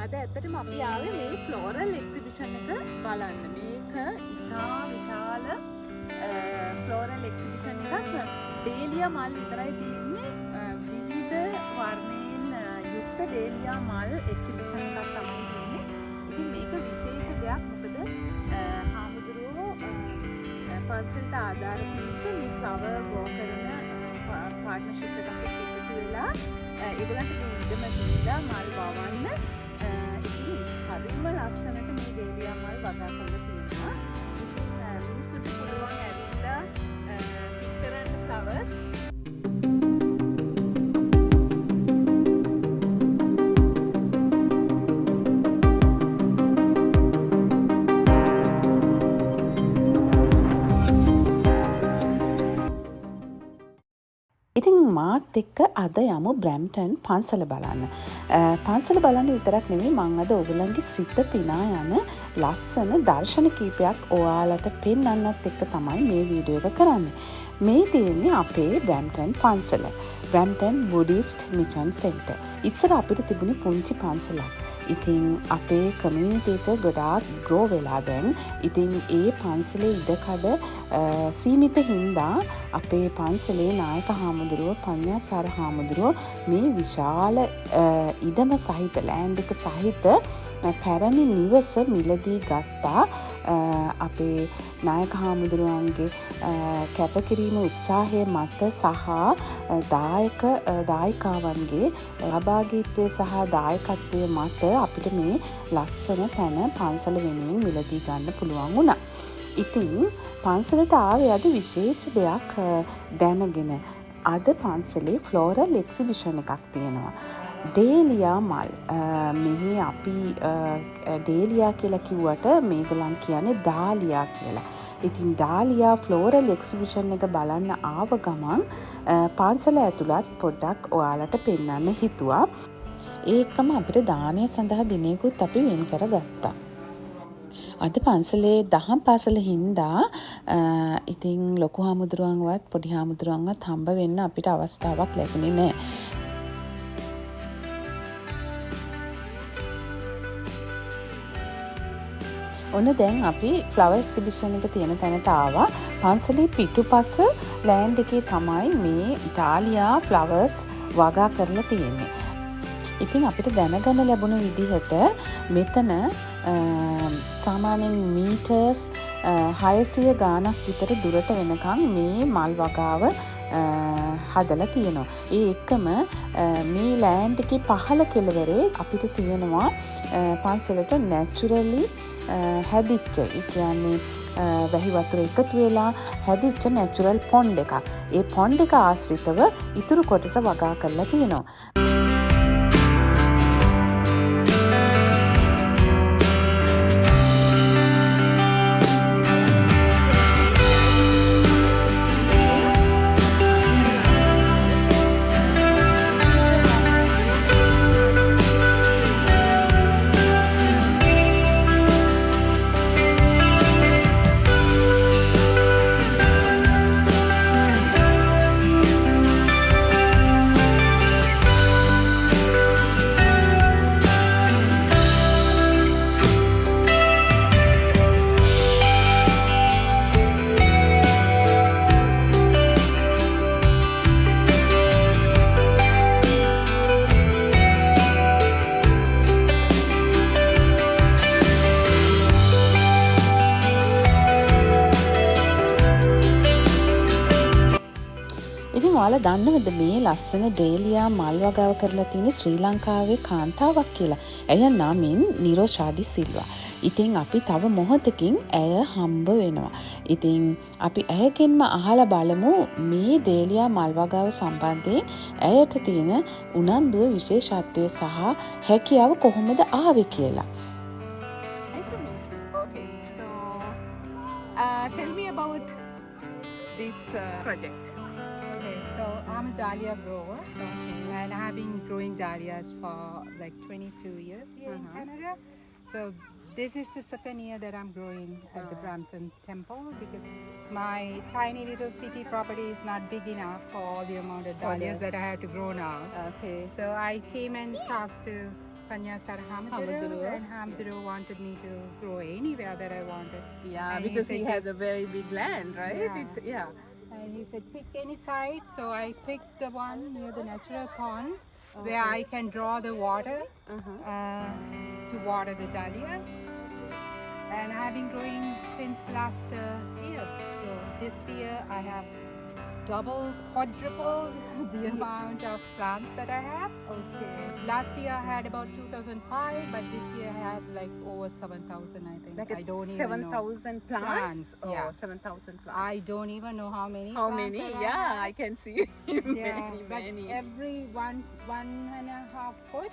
අද ඇත්තටම අපි ආවේ මේ ෆ්ලෝරල් එක්සිබිෂන් එක බලන්න. මේක ඉතා විශාල ෆ්ලෝරල් එක්සිබිෂන් එකක්. ඩේලියා මල් විතරයි තියෙන්නේ. විවිධ වර්ණයෙන් යුක්ත ඩේලියා මල් එක්සිබිෂන් එකක් තමයි තියෙන්නේ. ඉතින් මේක විශේෂ දෙයක්. මොකද හාමුදුරුවෝ පර්සනට ආධාර පිණිස මේ ෆ්ලවර් ග්‍රෝ කරන පාර්ට්නර්ෂිප් එකක් එකතු වෙලා ඒගොල්ලන්ට මේ ඉඩම දීලා මල් වවන්න. ඉතින් හරිම ලස්සනට මේ ඩේලියා මල් වගා කරලා තියෙනවා. ඉතින් මිනිස්සුන්ට පුළුවන් ඇවිල්ලා පික් කරන්න ෆ්ලවර්ස්. ඉතින් මාත් එක්ක අද යමු බ්‍රැම්ටන් පන්සල බලන්න. පන්සල බලන්න විතරක් නෙමෙයි මම අද ඔයගලන්ගේ සිත පිනා යන ලස්සන දර්ශන කීපයක් ඔයාලට පෙන්වන්නත් එක්ක තමයි මේ වීඩියෝ එක කරන්නේ. මේ තියෙන්නේ අපේ බ්‍රැම්ටන් පන්සල. බ්‍රැම්ටන් Buddhist Mission Temple. ඉස්සර අපිට තිබුණේ පුංචි පන්සලක්. ඉතින් අපේ කමියුනිටි එක ගොඩාක් ග්‍රෝ වෙලා දැන්. ඉතින් ඒ පන්සලේ ඉඩකඩ සීමිත හින්දා අපේ පන්සලේ නායක හාමුදුරුවෝ පඤ්ඤාසාර හාමුදුරුවෝ මේ විශාල ඉඩම සහිත ලෑන්ඩ් එක සහිත පැරණි නිවස මිලදී ගත්තා. අපේ නායක හාමුදුරුවන්ගේ කැපකිරීම උත්සාහය මත සහ දායකාවන්ගේ සහභාගීත්වය සහ දායකත්වය මත අපිට මේ ලස්සන තැන පන්සල වෙනුවෙන් මිලදී ගන්න පුළුවන් වුණා. ඉතින් පන්සලට ආවේ අද විශේෂ දෙයක් දැනගෙන. අද පන්සලේ ෆ්ලෝරල් එක්සිබිෂන් එකක් තියෙනවා. ඩේලියා මල්. මෙහි අපි ඩේලියා කියලා කිව්වට මේගොල්ලන් කියන්නේ ඩාලියා කියලා. ඉතින් ඩාලියා ෆ්ලෝරල් එක්සිබිෂන් එක බලන්න ආව ගමන් පන්සල ඇතුළත් පොඩ්ඩක් ඔයාලට පෙන්වන්න හිතුවා. ඒකම අපිට දානය සඳහා දිනයකුත් අපි වෙන් කරගත්තා. අද පන්සලේ දහම් පාසල හින්දා ඉතින් ලොකු හාමුදුරුවන්වත් පොඩි හාමුදුරුවන්වත් හම්බ වෙන්න අපිට අවස්ථාවක් ලැබුණේ නැහැ. ඔන්න දැන් අපි ෆ්ලවර් එක්සිබිෂන් එක තියෙන තැනට ආවා. පන්සලේ පිටුපස ලෑන්ඩ් එකේ තමයි මේ ඩාලියා ෆ්ලවර්ස් වගා කරලා තියෙන්නේ. ඉතින් අපිට දැනගන්න ලැබුණ විදිහට මෙතන සාමාන්‍යයෙන් මීටර්ස් 600 ගාණක් විතර දුරට වෙනකන් මේ මල් වගාව හදලා තියෙනවා. ඒ එක්කම මේ ලෑන්ඩ් එකේ පහළ කෙළවරේ අපිට තියෙනවා පන්සලට නැචරලි හැදිච්ච, ඒ කියන්නේ වැහි වතුර එකතු වෙලා හැදිච්ච නැචරල් පොන්ඩ් එකක්. ඒ පොන්ඩ් එක ආශ්‍රිතව ඉතුරු කොටස වගා කරලා තියෙනවා. ඉතින් ඔයාලා දන්නවද මේ ලස්සන ඩේලියා මල් වගාව කරලා තියෙන ශ්‍රී ලංකාවේ කාන්තාවක් කියලා. ඇය නමින් නිරෝෂාඩි සිල්වා. ඉතින් අපි තව මොහොතකින් ඇය හම්බ වෙනවා. ඉතින් අපි ඇයගෙන්ම අහලා බලමු මේ ඩේලියා මල් වගාව සම්බන්ධයෙන් ඇයට තියෙන උනන්දුව, විශේෂත්වය සහ හැකියාව කොහොමද ආවේ කියලා. Okay, so tell me about this project. Okay, so I'm a Dahlia grower, and I have been growing dahlias for like 22 years here in Canada. So this is the second year that I'm growing at the Brampton Temple because my tiny little city property is not big enough for all the amount of dahlias that I have to grow now. Okay. So I came and talked to Panyasara Hamaduru, Hamaduru, and Hamaduru wanted me to grow anywhere that I wanted. Yeah, And because said, he has a "Just-" very big land, right? Yeah. It's yeah. And he said, pick any site. So I picked the one near the natural pond where I can draw the water to water the dahlia. And I have been growing since last year. So this year I have double, quadruple the amount of plants that I have. Okay. Last year I had about 2005, but this year I have like over 7,000, I think. Like I don't even 7,000 plants? Plants, yeah. Oh, 7,000 plants. I don't even know how many. How plants many? I Yeah, have. I can see Yeah, many, but many. every 1.5 foot,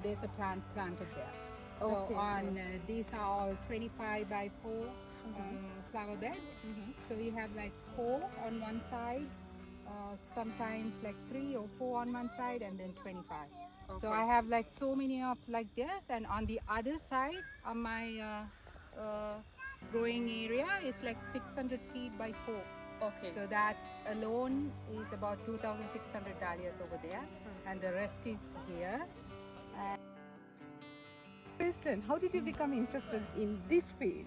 there's a plant planted there. So Okay, on these are all 25 by 4 flower beds. So you have like 4 on one side, sometimes like 3 or 4 on one side, and then 25. So I have like so many of like this, and on the other side of my growing area is like 600 feet by 4. Okay. So that alone is about 2,600 dahlias over there, and the rest is here. Question: how did you become interested in this field?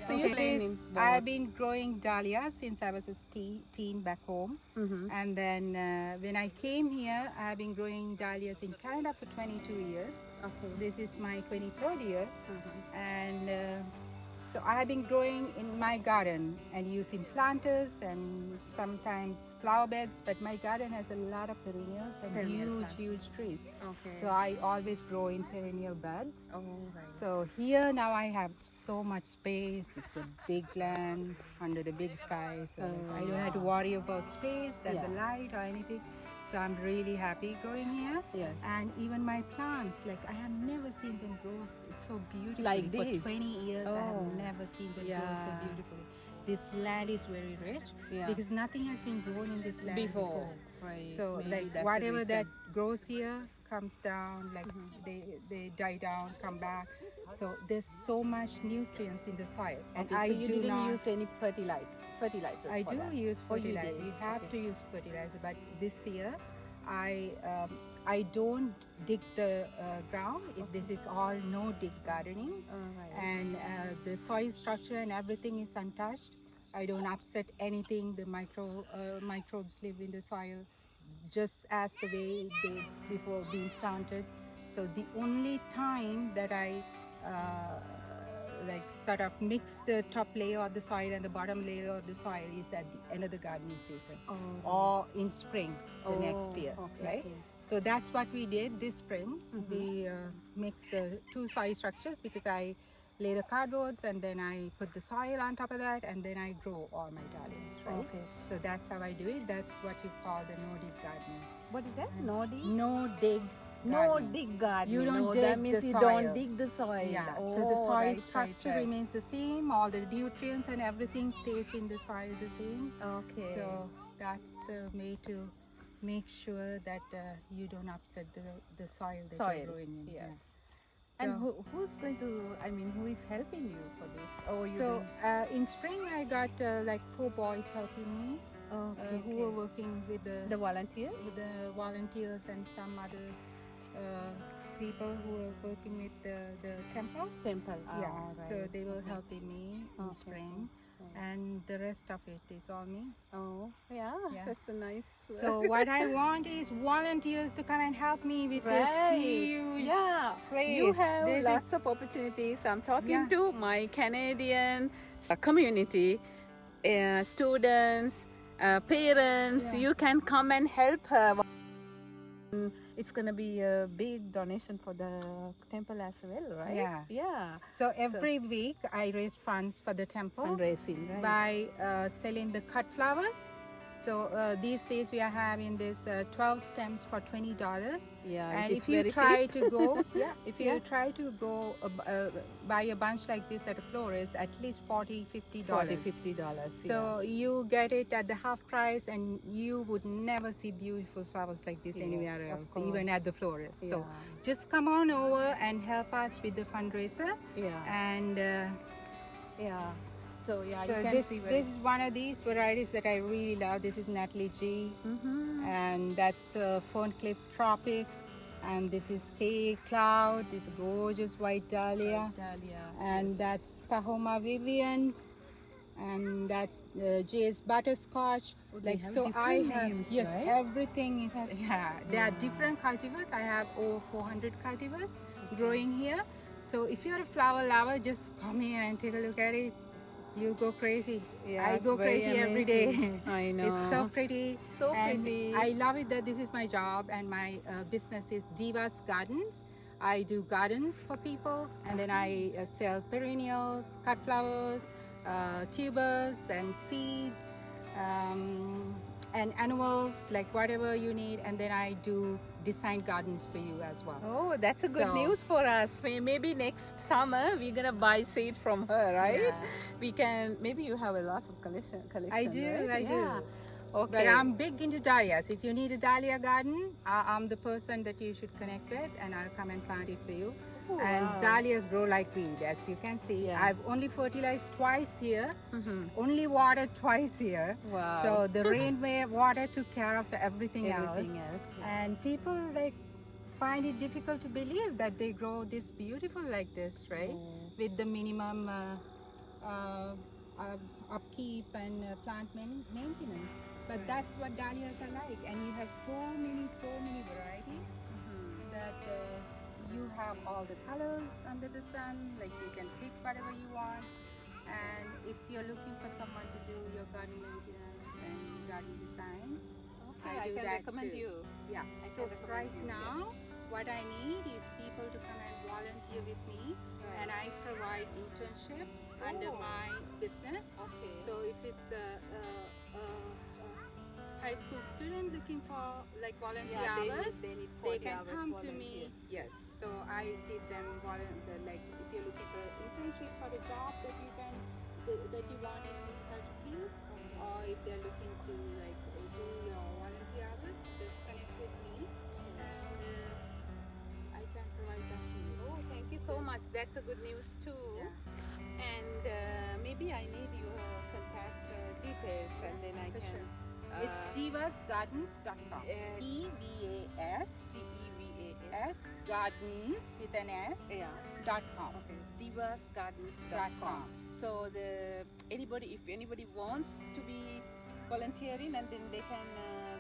So Okay, you're playing I've been growing dahlias since I was a teen back home. And then when I came here, I've been growing dahlias in Canada for 22 years. Okay. This is my 23rd year. And so I have been growing in my garden and using planters and sometimes flower beds, but my garden has a lot of perennials and Perennial plants. huge trees. Okay. So I always grow in perennial beds. Oh, right. So here now I have so much space. It's a big land under the big sky. So I don't have to worry about space and the light or anything. So I'm really happy growing here. Yes. And even my plants, like I have never seen them grow. It's so beautiful. Like For this? 20 years, I have never seen them grow so beautifully. This land is very rich because nothing has been grown in this land before. Right. So Maybe like that's the whatever reason. that grows here comes down, like they die down, come back. So there's so much nutrients in the soil. And Okay, I so you do didn't not use any fertilizers. I for do that. use Oh, you fertilizer. did? You have to use fertilizer, but this year I don't dig the ground. This is all no dig gardening, and the soil structure and everything is untouched. I don't upset anything. The microbes live in the soil just as the way they before being planted. So the only time that I like sort of mix the top layer of the soil and the bottom layer of the soil is at the end of the gardening season or in spring the next year, right? So that's what we did this spring. We mixed the two soil structures because I lay the cardboards and then I put the soil on top of that and then I grow all my dahlias, right? Okay. So that's how I do it. That's what you call the no-dig gardening. What is that? No dig? No-dig No gardening. dig gardening. You don't No, dig that means the you soil. don't dig the soil. Yeah, Oh, so the soil right, structure right. remains the same, all the nutrients and everything stays in the soil the same. Okay. So that's the way to make sure that you don't upset the soil that you're growing in. Yes. Yeah. And So- who's going to? I mean, who is helping you for this? Oh, you. So in spring I got like 4 boys helping me who were working with the volunteers. the volunteers and some other people who were working with the temple. Temple. Yeah, Ah, so right. they were helping me in Okay. spring, and the rest of it is all me. Oh, yeah. Yeah. That's a nice. So what I want is volunteers to come and help me with Right. this huge Yeah, place. you have This lots is- of opportunities. I'm talking Yeah. to my Canadian community, students, parents. Yeah. You can come and help her. It's gonna be a big donation for the temple as well, right? Yeah. Yeah. So every week I raise funds for the temple Fundraising, right? by selling the cut flowers. So these days we are having this 12 stems for $20. Yeah, And it is if you very try cheap. to go, Yeah, if you try to go buy a bunch like this at a florist, at least $40, $50. $40-50. So you get it at the half price, and you would never see beautiful flowers like this anywhere Yes, of else, even course. at the florist. So Yeah. just come on over and help us with the fundraiser. Yeah, And yeah. So yeah, so you can this see this is one of these varieties that I really love. This is Natalie G, Mm-hmm. and that's Ferncliff Tropics. And this is K Cloud, this gorgeous white dahlia. Dahlia. And that's Tahoma Vivian. And that's Jay's butterscotch. Oh, they have different I have names, yes, right? everything is there are different cultivars. I have over 400 cultivars growing here. So if you're a flower lover, just come here and take a look at it. You'll go crazy. Yeah, I it's go very crazy every day. amazing. I know. It's so pretty. So And pretty. I love it that this is my job and my business is Diva's Gardens. I do gardens for people, and then I sell perennials, cut flowers, tubers and seeds, and annuals, like whatever you need, and then I do design gardens for you as well. Oh, that's a good So- news for us. Maybe next summer we're gonna buy seed from her, right? Yeah. We can. Maybe you have a lot of collection. I do, right? I do. Yeah. Okay. But I'm big into dahlias. If you need a dahlia garden, I'm the person that you should connect with, and I'll come and plant it for you. Oh, And wow. dahlias grow like weed, as you can see. Yeah. I've only fertilized twice here, Mhm. only watered twice here. Wow. So the water took care of everything Everything else. else. Yeah. And people find it difficult to believe that they grow this beautiful like this, right? Yes. With the minimum upkeep and plant maintenance. But that's what dahlias are like, and you have so many varieties that you have all the colors under the sun. Like you can pick whatever you want. And if you're looking for someone to do your garden maintenance and garden design, Okay, I do can that recommend too. you. Yeah. I So can recommend right you, now, what I need is people to come and volunteer with me, and I provide internships under Oh. my business. Okay. So if it's a high school student looking for like volunteer Yeah, hours, they need they 40 can hours come to me. volunteers. Yes. So I give them like if you're looking for an internship for a job that you want in agriculture field, or if they're looking to like do your volunteer hours, just connect with me, and I can provide that to you. Oh, thank you so much. That's a good news too. Yeah. And maybe I need your contact details, and then I For can. sure. It's divasgardens.com. DEVAS. S gardens with an S Yeah. .com. Okay. Divasgardens.com. So if anybody wants to be volunteering, and then they can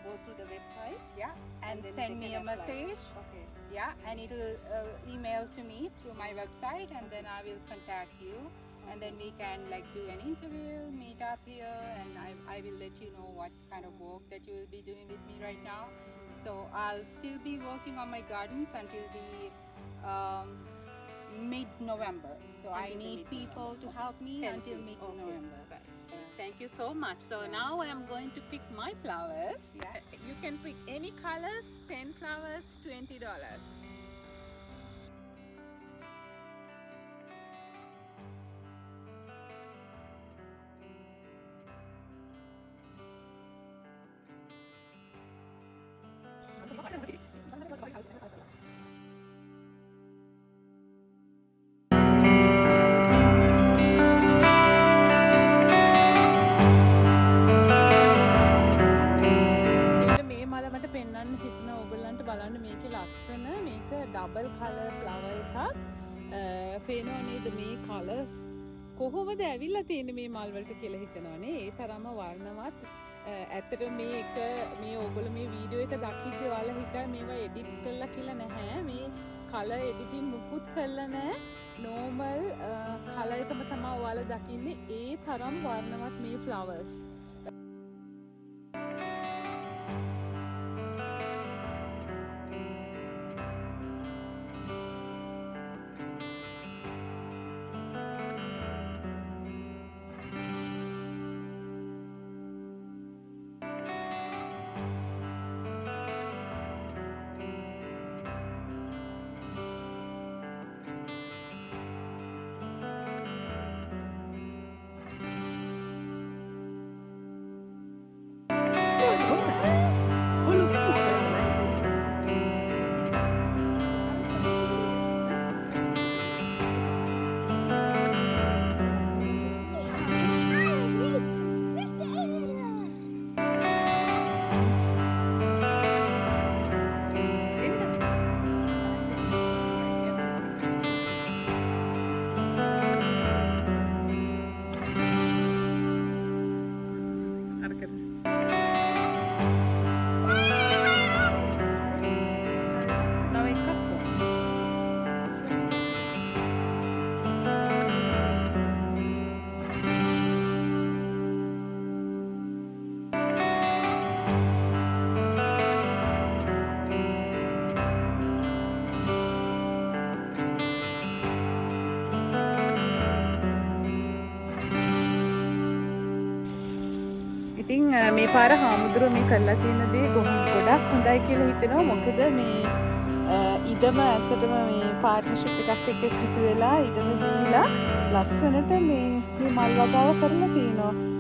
go through the website. Yeah, and then send they me can a apply. message. Okay. Yeah, and it'll email to me through my website, and then I will contact you, and then we can like do an interview, meet up here, and I will let you know what kind of work that you will be doing with me right now. So I'll still be working on my gardens until the mid-November. So I Until the need mid-November. people to help me Help until you. mid-November. Okay. Right. Thank you so much. So now I am going to pick my flowers. Yeah. You can pick any colors, 10 flowers, $20. මෙන්න මේ මල මට පෙන්වන්න හිතන ඔයගොල්ලන්ට බලන්න මේකේ ලස්සන මේක ඩබල් කලර් ෆ්ලවර් එකක් පේනවා නේද මේ කලර්ස් කොහොමද ඇවිල්ලා තියෙන්නේ මේ මල් වලට කියලා හිතනවනේ ඒ තරම්ම වර්ණවත් ඇත්තට මේ ඔයගොල්ලෝ මේ වීඩියෝ එක දකිද්දී ඔයාලා හිතා මේවා එඩිට් කරලා කියලා නැහැ මේ කලර් එඩිටින් මුකුත් කරලා නැහැ නෝමල් කලර් එකම තමයි ඔයාලා දකින්නේ ඒ තරම් වර්ණවත් මේ ෆ්ලවර්ස් ඉතින් මේ පාර හාමුදුරුවෝ මේ කරලා තියෙන දේ ගොඩක් හොඳයි කියලා හිතෙනවා. මොකද මේ ඉඩම ඇත්තටම මේ පාර්ට්නර්ෂිප් එකක් එක්ක එකතු වෙලා ඉඩම දීලා ලස්සනට මේ මල් වගාව කරලා තියෙනවා.